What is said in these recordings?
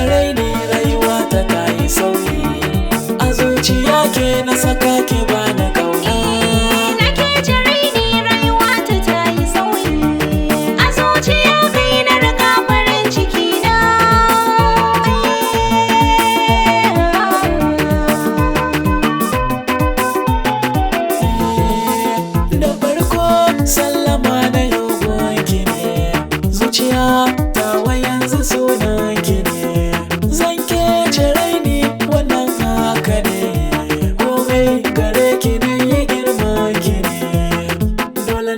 Raini rayuwa ta yi sauyi, a zuciya ke na saka ki bani kauna. Nake ji raini rayuwa ta yi sauyi, a zuciya kai na riga farin ciki na. Da farko sallama na yau gonki ne, zuciya ta wa yanzu sunan ki ne.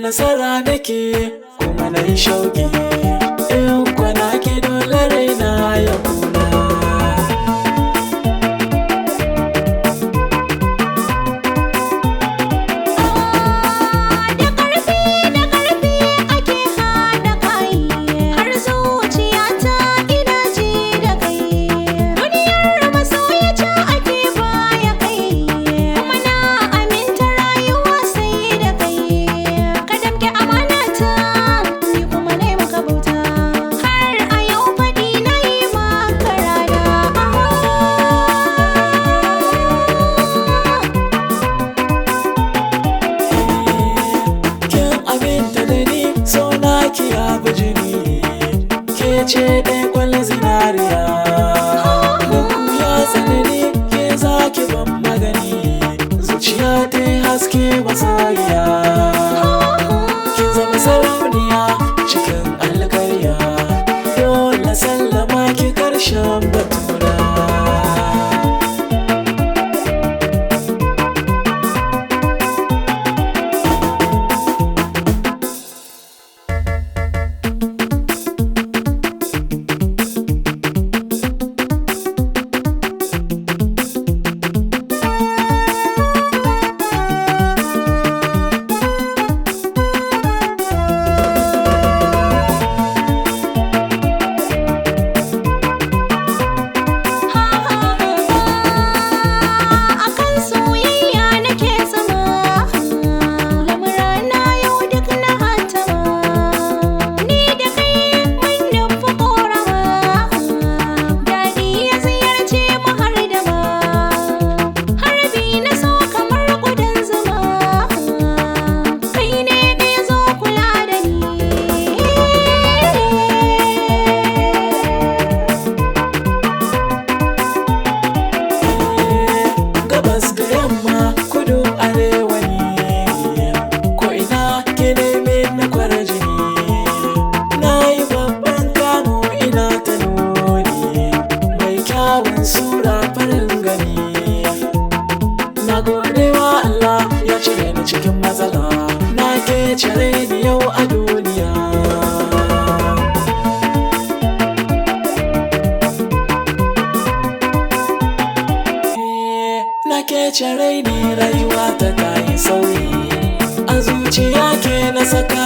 Nasara nake kuma na yi shauki, in kwana ke dole raina ya kuna. Da ƙarfi ake haɗa kai, har zuciyata ina ji da kai. Duniyar masoya ce ake baya kai, kuma na aminta rayuwa sai da kai. Ki abu jini, ke ce ɗaya kwallon zinariya. Da ya tsanani ke za ki ban magani, zuciya ta yi haske masoyiya. Kin zama sarauniya cikin alkarya, dole sallama ki karshen batuna. Sura farin gani, na gode wa Allah ya cire ni cikin matsala, na ke cire ni yau a duniya. Na ke cire ni rayuwa ta yi sauyi, a zuciya ke na saka